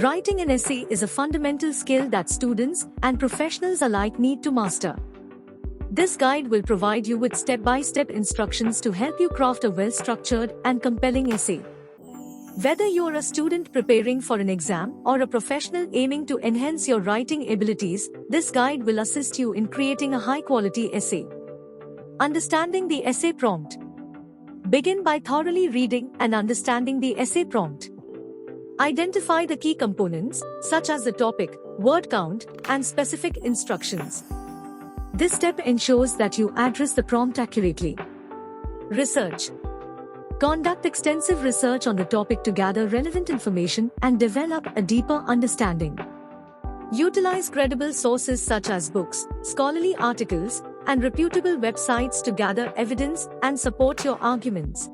Writing an essay is a fundamental skill that students and professionals alike need to master. This guide will provide you with step-by-step instructions to help you craft a well-structured and compelling essay. Whether you're a student preparing for an exam or a professional aiming to enhance your writing abilities, this guide will assist you in creating a high-quality essay. Understanding the essay prompt. Begin by thoroughly reading and understanding the essay prompt. Identify the key components, such as the topic, word count, and specific instructions. This step ensures that you address the prompt accurately. Research. Conduct extensive research on the topic to gather relevant information and develop a deeper understanding. Utilize credible sources such as books, scholarly articles, and reputable websites to gather evidence and support your arguments.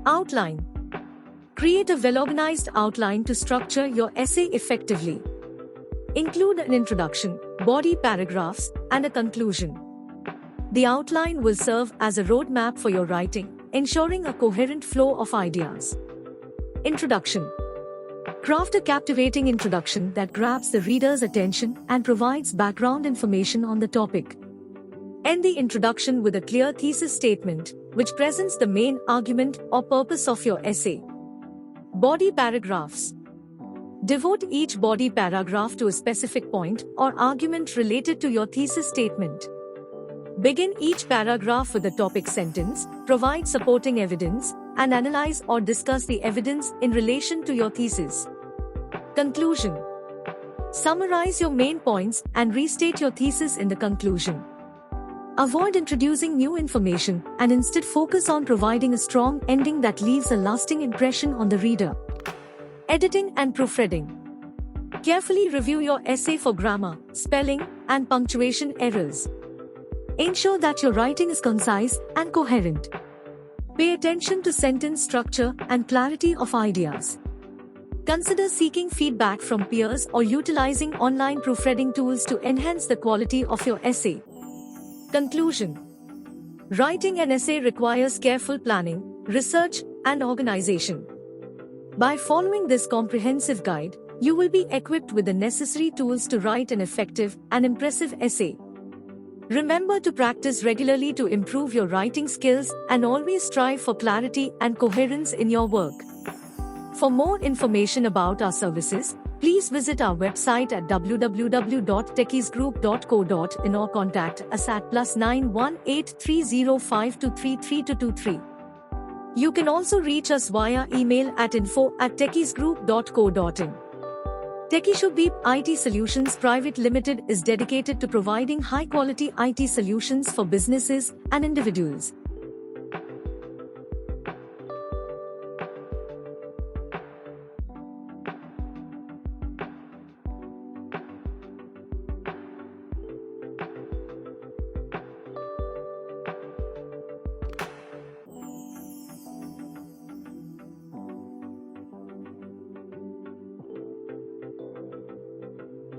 Outline. Create a well-organized outline to structure your essay effectively. Include an introduction, body paragraphs, and a conclusion. The outline will serve as a roadmap for your writing, ensuring a coherent flow of ideas. Introduction. Craft a captivating introduction that grabs the reader's attention and provides background information on the topic. End the introduction with a clear thesis statement, which presents the main argument or purpose of your essay. Body paragraphs. Devote each body paragraph to a specific point or argument related to your thesis statement. Begin each paragraph with a topic sentence, provide supporting evidence, and analyze or discuss the evidence in relation to your thesis. Conclusion. Summarize your main points and restate your thesis in the conclusion. Avoid introducing new information and instead focus on providing a strong ending that leaves a lasting impression on the reader. Editing and proofreading. Carefully review your essay for grammar, spelling, and punctuation errors. Ensure that your writing is concise and coherent. Pay attention to sentence structure and clarity of ideas. Consider seeking feedback from peers or utilizing online proofreading tools to enhance the quality of your essay. Conclusion. Writing an essay requires careful planning, research, and organization. By following this comprehensive guide, you will be equipped with the necessary tools to write an effective and impressive essay. Remember to practice regularly to improve your writing skills and always strive for clarity and coherence in your work. For more information about our services, please visit our website at www.techiesgroup.co.in or contact us at +91 8305233223. You can also reach us via email at info@techiesgroup.co.in. TechieShubhdeep IT Solutions Private Limited is dedicated to providing high-quality IT solutions for businesses and individuals.